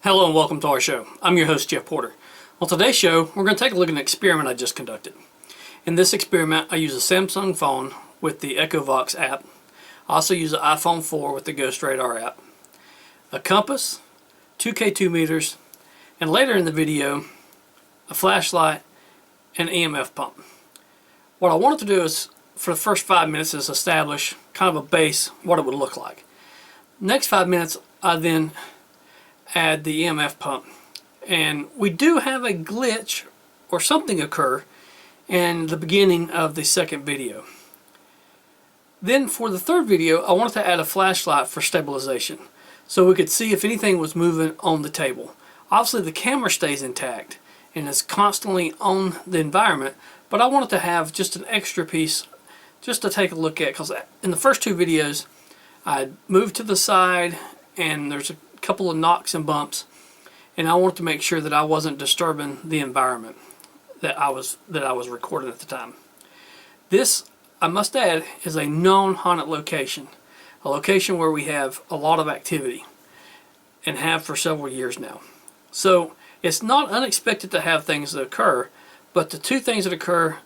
Hello and welcome to our show. I'm your host, Jeff Porter. On today's show, we're going to take a look at an experiment I just conducted. In this experiment, I use a Samsung phone with the EchoVox app. I also use an iPhone 4 with the Ghost Radar app, a compass, 2 K2 meters, and later in the video, a flashlight and EMF pump. What I wanted to do is, for the first 5 minutes, is establish kind of a base, what it would look like. Next 5 minutes, I then add the EMF pump, and we do have a glitch or something occur in the beginning of the second video. Then for the third video, I wanted to add a flashlight for stabilization so we could see if anything was moving on the table. Obviously the camera stays intact and is constantly on the environment, but I wanted to have just an extra piece just to take a look at, because in the first two videos I moved to the side and there's a couple of knocks and bumps, and I wanted to make sure that I wasn't disturbing the environment that I was recording at the time. This, I must add, is a known haunted location, a location where we have a lot of activity and have for several years now. So it's not unexpected to have things that occur, but the two things that occur,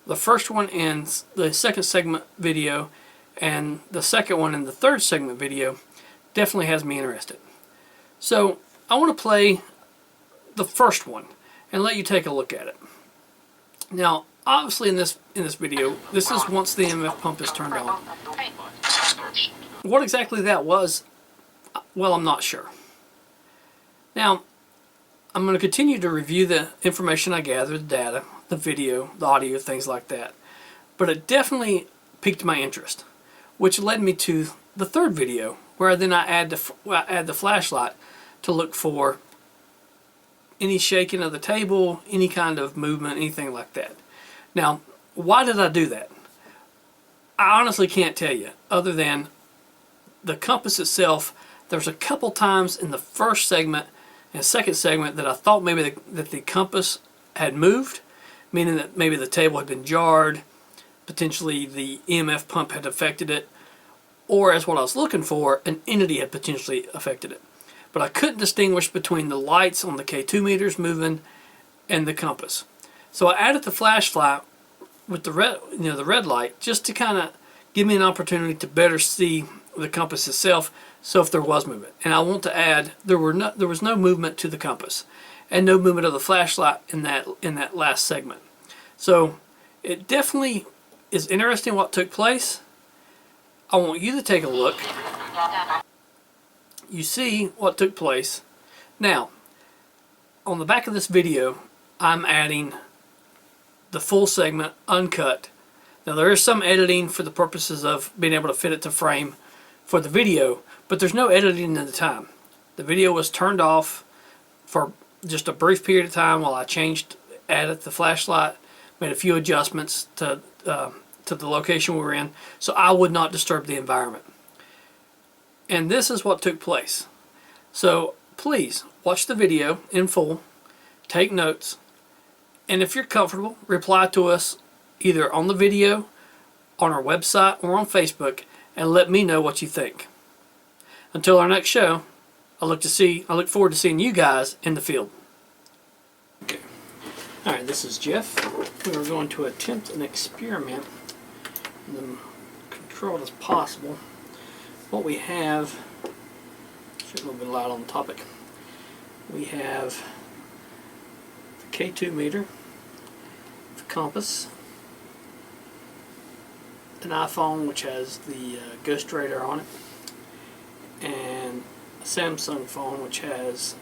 the first one in the second segment video and the second one in the third segment video, definitely has me interested. So I want to play the first one and let you take a look at it. Now, obviously in this video, this is once the EMF pump is turned on. What exactly that was, well, I'm not sure. Now, I'm going to continue to review the information I gathered, the data, the video, the audio, things like that. But it definitely piqued my interest, which led me to the third video, where then I add the flashlight to look for any shaking of the table, any kind of movement, anything like that. Now, why did I do that? I honestly can't tell you, other than the compass itself. There's a couple times in the first segment and second segment that I thought maybe that the compass had moved, meaning that maybe the table had been jarred, potentially the EMF pump had affected it, or as what I was looking for, an entity had potentially affected it. But I couldn't distinguish between the lights on the K2 meters moving and the compass. So I added the flashlight with the red light, just to kind of give me an opportunity to better see the compass itself, so if there was movement. And I want to add, there was no movement to the compass and no movement of the flashlight in that last segment. So it definitely is interesting what took place. I want you to take a look. You see what took place. Now, on the back of this video, I'm adding the full segment uncut. Now, there is some editing for the purposes of being able to fit it to frame for the video, but there's no editing in the time. The video was turned off for just a brief period of time while I added the flashlight, made a few adjustments to the location we were in, so I would not disturb the environment. And this is what took place. So please watch the video in full, take notes, and if you're comfortable, reply to us either on the video, on our website, or on Facebook, and let me know what you think. Until our next show, I look forward to seeing you guys in the field. Okay. Alright, this is Jeff. We are going to attempt an experiment, and controlled as possible. What we have, a little bit loud on the topic, we have the K2 meter, the compass, an iPhone which has the Ghost Radar on it, and a Samsung phone which has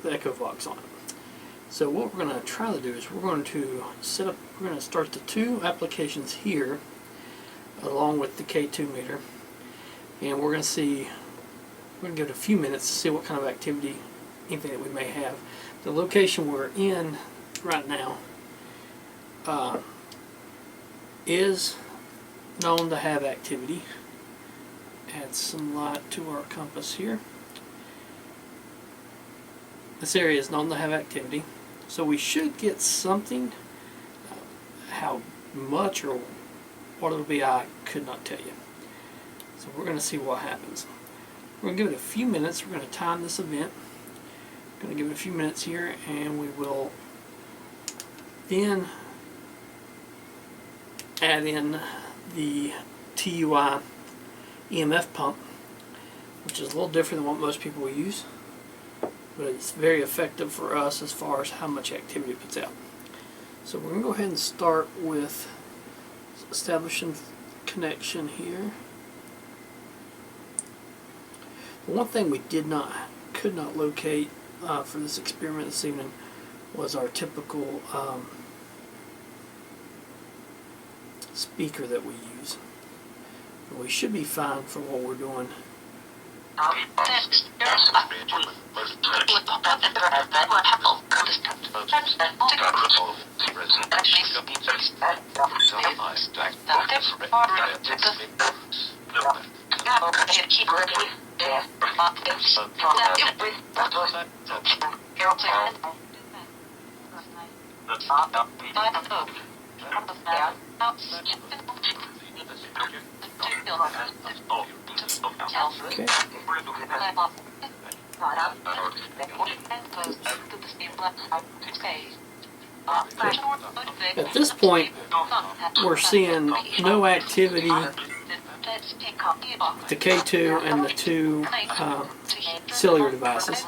the EchoVox on it. So what we're going to try to do is we're going to start the two applications here along with the K2 meter, and we're going to give it a few minutes to see what kind of activity, anything that we may have. The location we're in right now is known to have activity. Add some light to our compass here. This area is known to have activity, so we should get something. How much or what it'll be, I could not tell you. So we're going to see what happens. We're going to give it a few minutes. We're going to time this event. Going to give it a few minutes here, and we will then add in the TUI EMF pump, which is a little different than what most people will use, but it's very effective for us as far as how much activity it puts out. So we're going to go ahead and start with establishing connection here. One thing we could not locate for this experiment this evening was our typical speaker that we use. But we should be fine for what we're doing. Okay. At this point, we're seeing no activity with the K2 and the two cellular devices.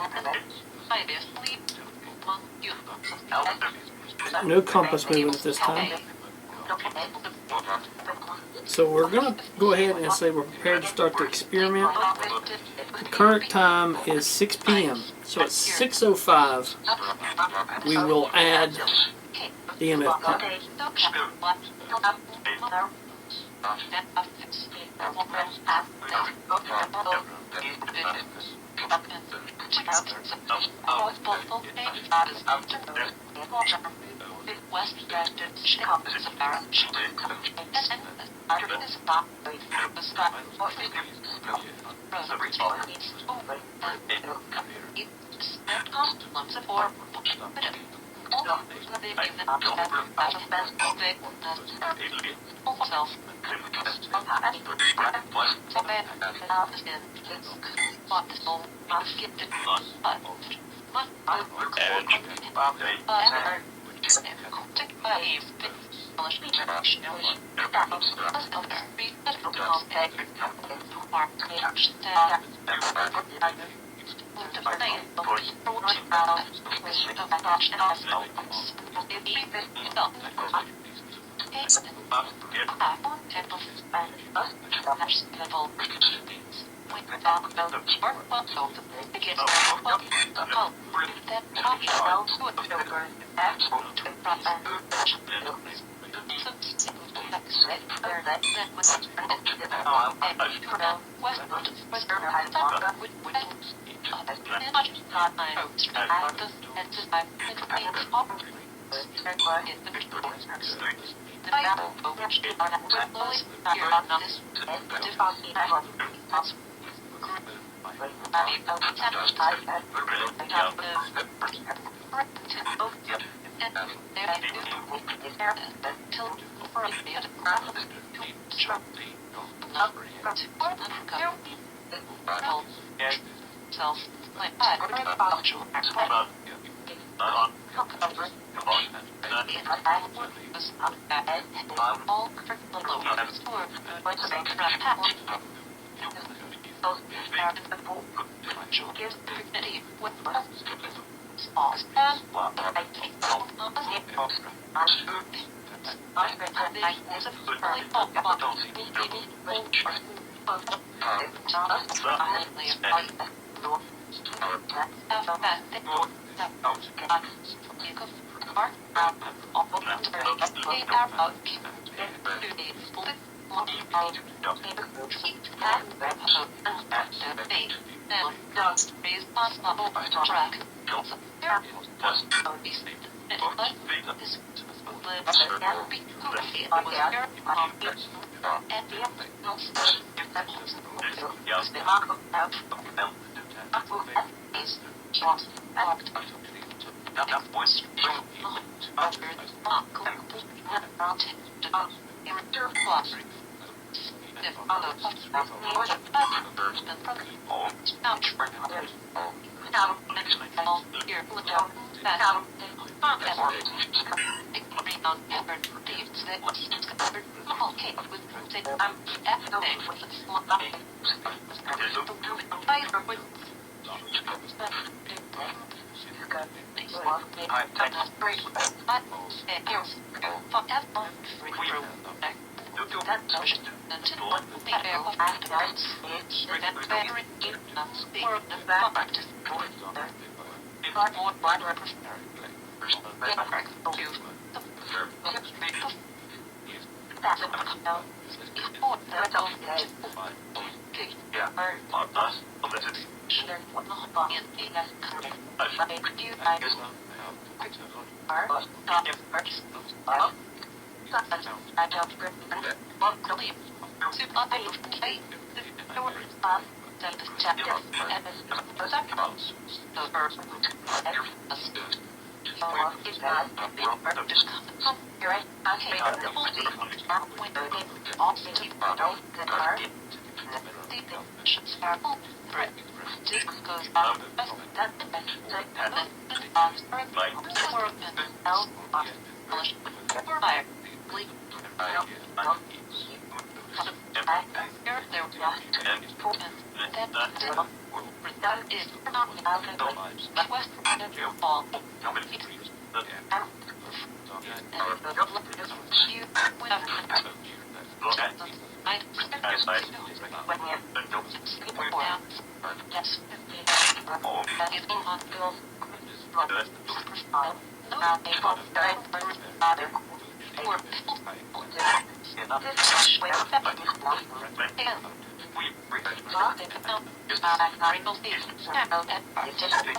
No compass movement at this time. So we're going to go ahead and say we're prepared to start the experiment. The current time is 6 p.m. So at 6:05 we will add the EMF pump.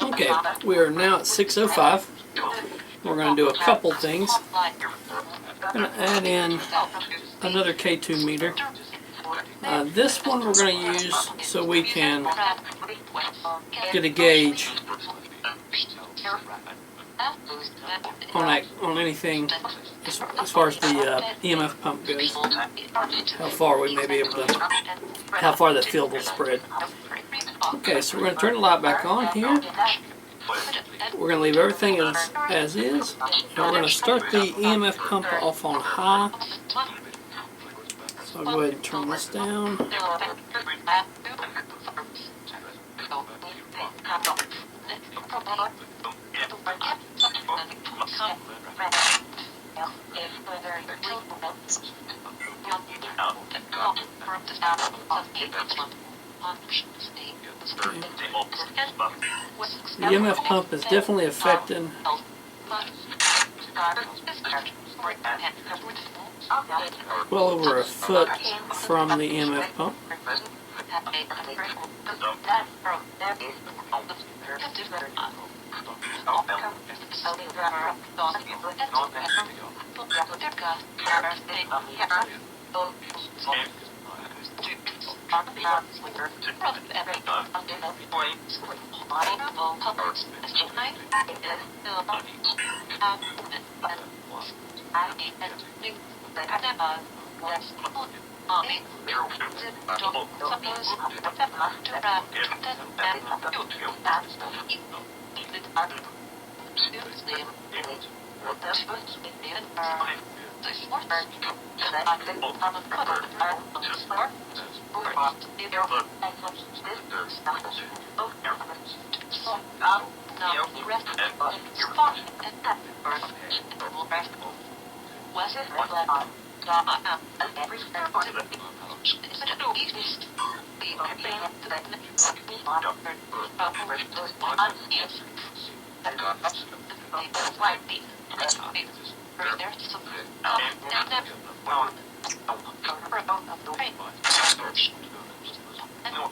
Okay, we are now at 6:05. We're going to do a couple things. I'm going to add in another K2 meter. This one we're going to use so we can get a gauge on anything as far as the EMF pump goes. How far we may be able to, how far that field will spread. Okay, so we're going to turn the light back on here. We're going to leave everything as is. And we're going to start the EMF pump off on high. So I'll go ahead and turn this down. The EMF pump is definitely affecting well over a foot from the EMF pump.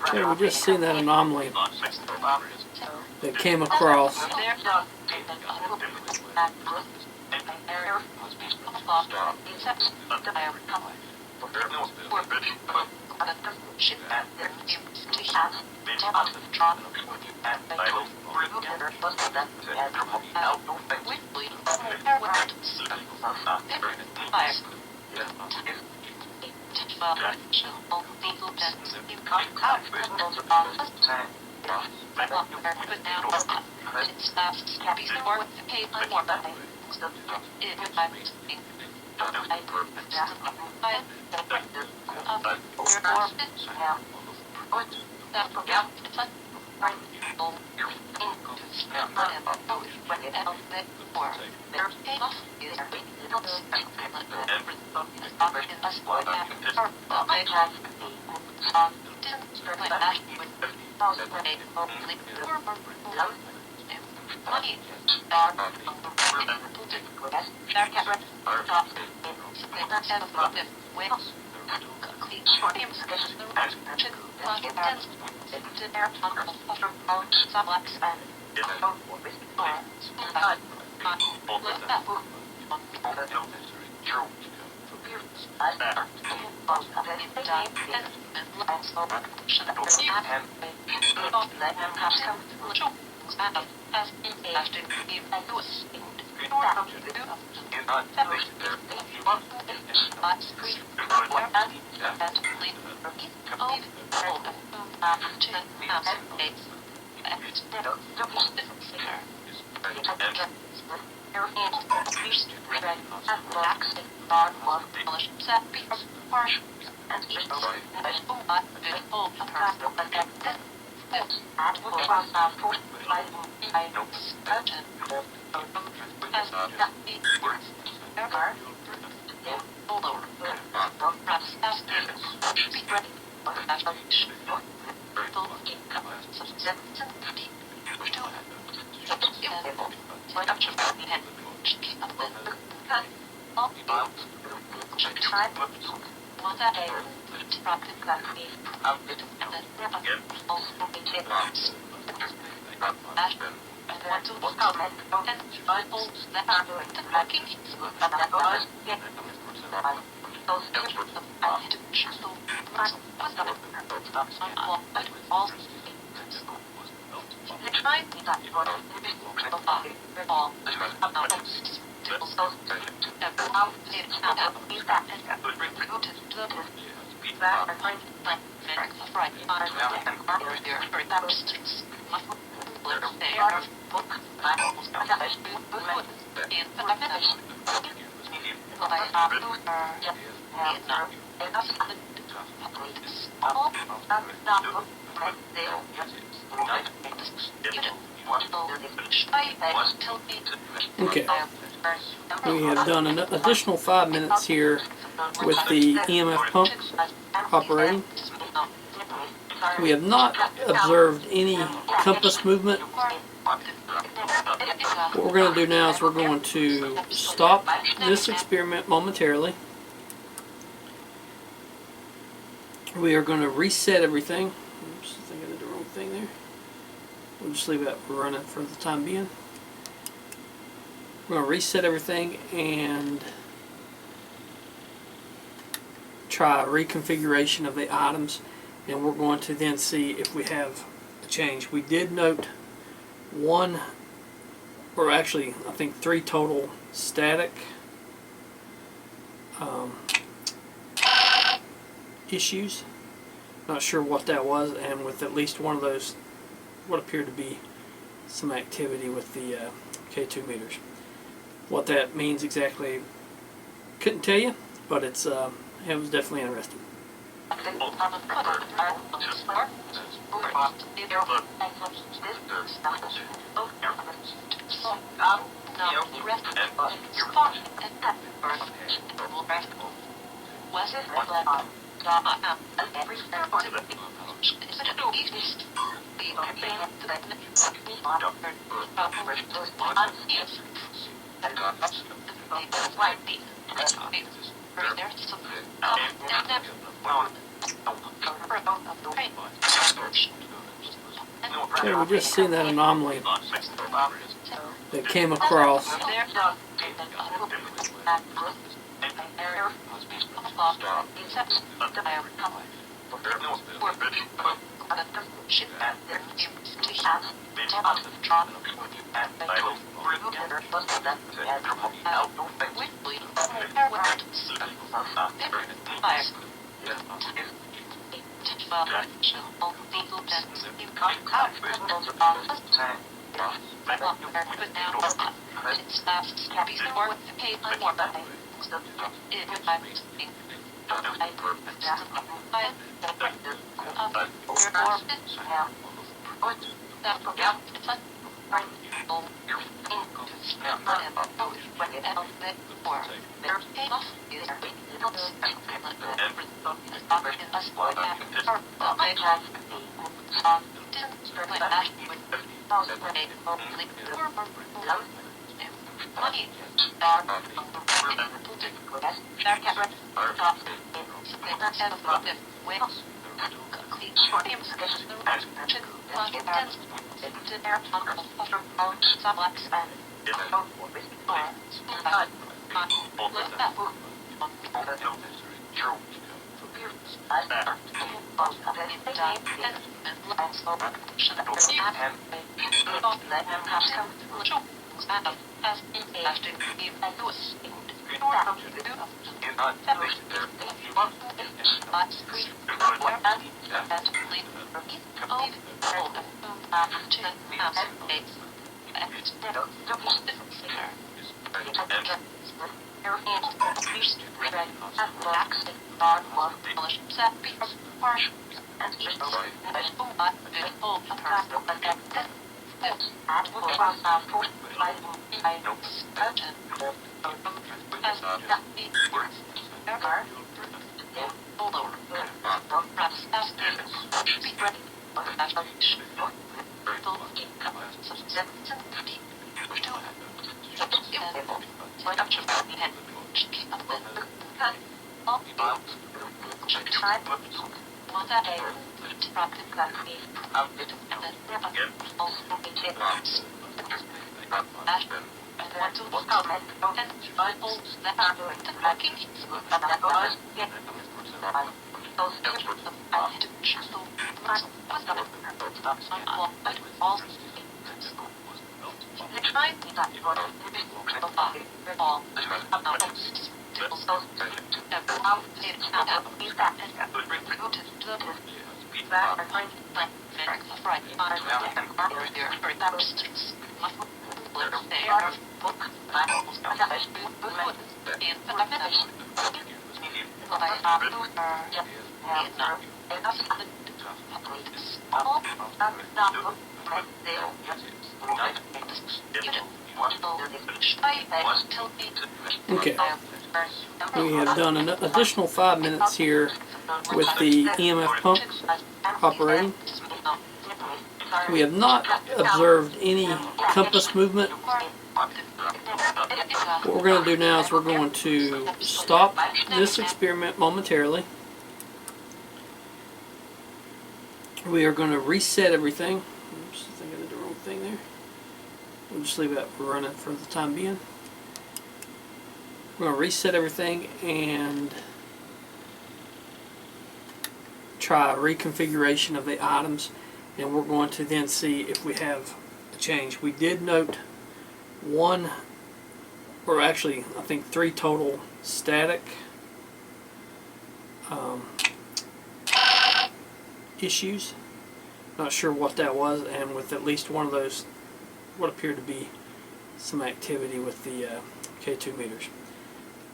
Okay, we just seen that anomaly that came across. Okay, we have done an additional 5 minutes here with the EMF pump operating. We have not observed any compass movement. What we're going to do now is we're going to stop this experiment momentarily. We are going to reset everything. Oops, I think I did the wrong thing there. We'll just leave that running for the time being. We're going to reset everything and try a reconfiguration of the items, and we're going to then see if we have a change. We did note one, or actually I think 3 total static issues. Not sure what that was, and with at least one of those what appeared to be some activity with the K2 meters. What that means exactly, couldn't tell you, but it was definitely interesting. Okay, we just seen that anomaly that came across. Okay, we have done an additional 5 minutes here with the EMF pump operating. We have not observed any compass movement. What we're going to do now is we're going to stop this experiment momentarily. We are going to reset everything. Oops, I think I did the wrong thing there. We'll just leave that running for the time being. We're going to reset everything and try a reconfiguration of the items, and we're going to then see if we have a change. We did note one, or actually I think 3 total static issues. Not sure what that was, and with at least one of those what appeared to be some activity with the K2 meters.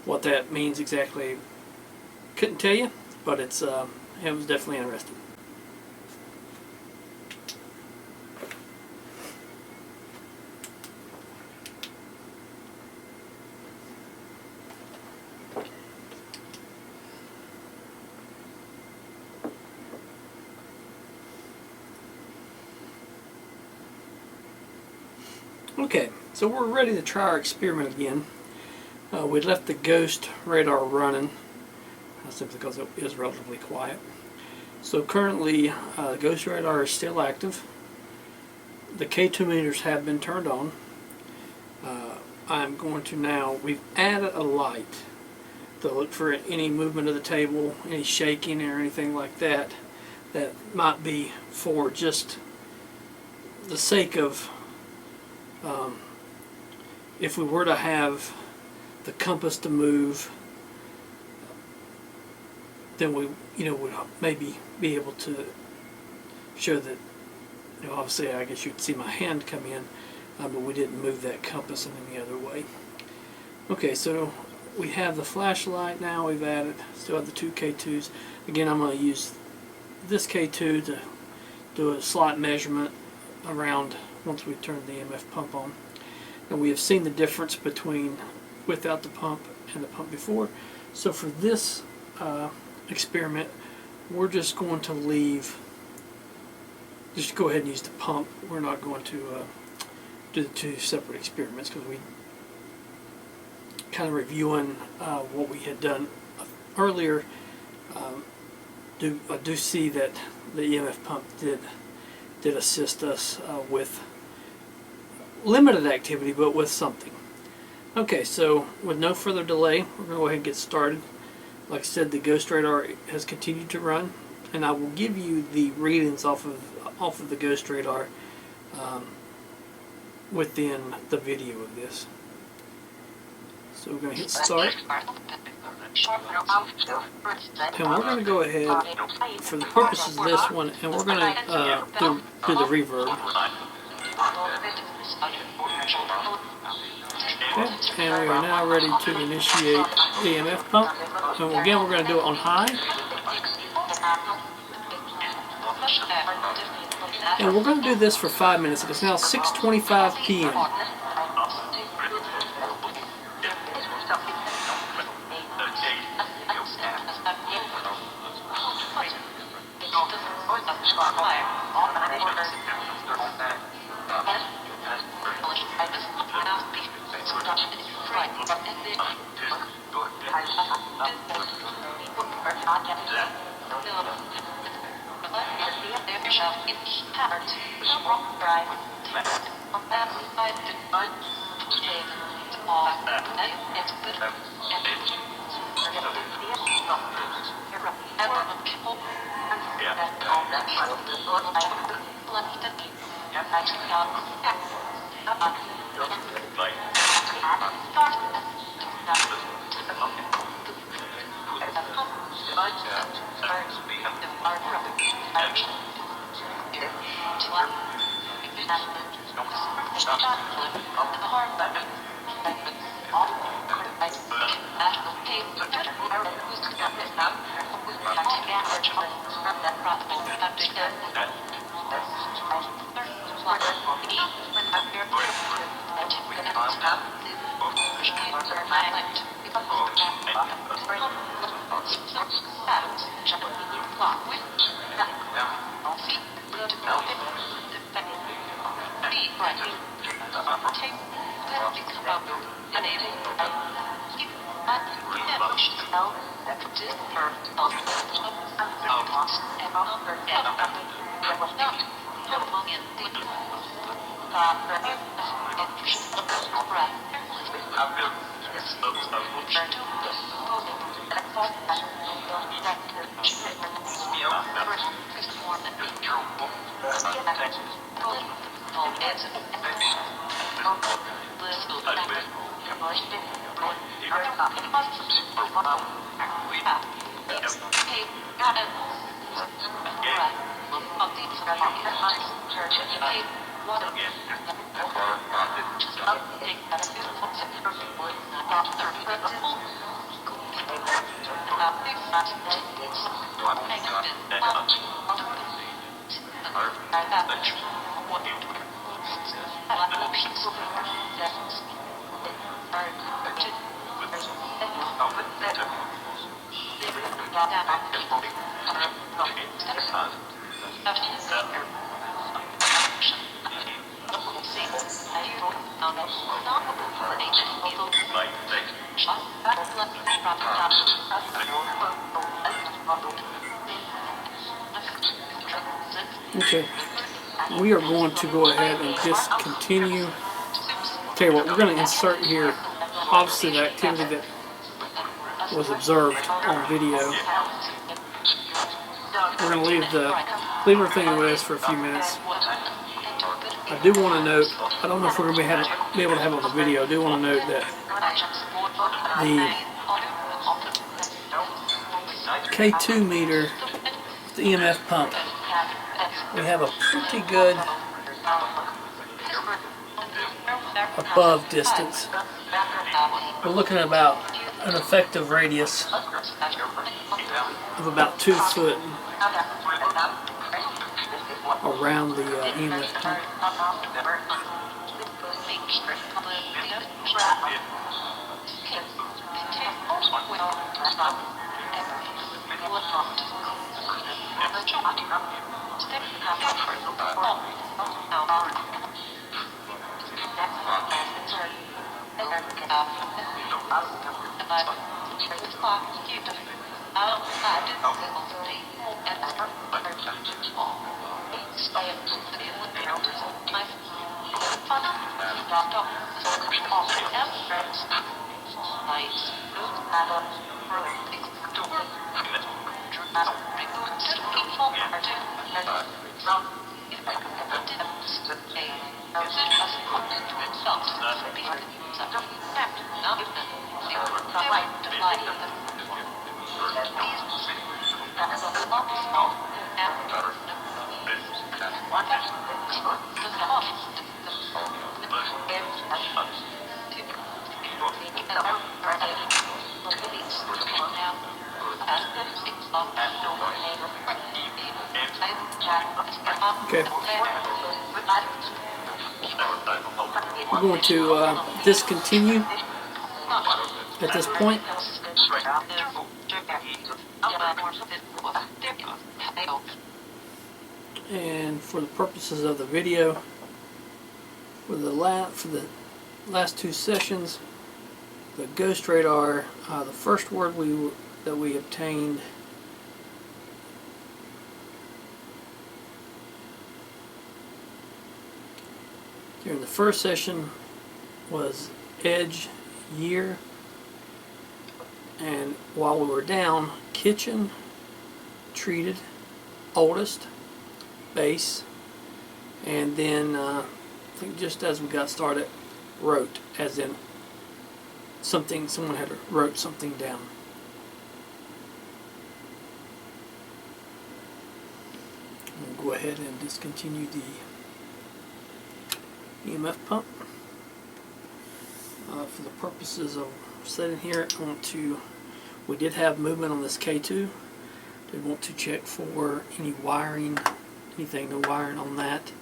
What that means exactly, couldn't tell you, but it was definitely interesting. Okay, so we're ready to try our experiment again. We left the ghost radar running simply because it is relatively quiet. So currently the ghost radar is still active. The K2 meters have been turned on. I'm going to now, we've added a light to look for any movement of the table, any shaking or anything like that that might be for just the sake of if we were to have the compass to move then we, would maybe be able to show that, obviously I guess you'd see my hand come in, but we didn't move that compass in any other way. Okay, so we have the flashlight now we've added, still have the two K2s. Again, I'm going to use this K2 to do a slight measurement around once we turn the EMF pump on. And we have seen the difference between without the pump and the pump before. So for this experiment, we're just going to just go ahead and use the pump. We're not going to do the two separate experiments because we kind of reviewing what we had done earlier. I do see that the EMF pump did assist us with limited activity, but with something. Okay, so with no further delay, we're going to go ahead and get started. Like I said, the Ghost Radar has continued to run, and I will give you the readings off of the Ghost Radar within the video of this. So we're going to hit start, and we're going to go ahead for the purposes of this one, and we're going to do the reverb. Okay, and we are now ready to initiate the EMF pump. And again, we're going to do it on high. And we're going to do this for 5 minutes. It is now 6:25 p.m. Okay, we are going to go ahead and just continue. Tell you what, we're going to insert here, obviously, the activity that was observed on video. We're going to leave everything the way it is for a few minutes. I do want to note, I don't know if we're going to be able to have it on the video, I do want to note that the K2 meter with the EMF pump, we have a pretty good above distance. We're looking at about an effective radius of about 2 foot around the EMF pump. Okay. We're going to discontinue at this point. And for the purposes of the video, for the last 2 sessions, the ghost radar, the first word that we obtained during the first session was edge, year, and while we were down, kitchen, treated, oldest, base, and then I think just as we got started, wrote, as in someone had wrote something down. We'll go ahead and discontinue the EMF pump. For the purposes of setting here, we did have movement on this K2. Did want to check for any wiring, no wiring on that.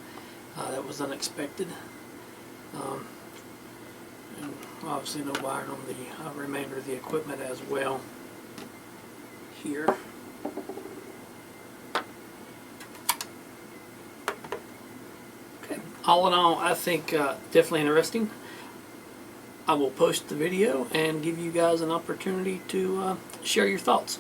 That was unexpected. And obviously no wiring on the remainder of the equipment as well here. Okay, all in all, I think definitely interesting. I will post the video and give you guys an opportunity to share your thoughts.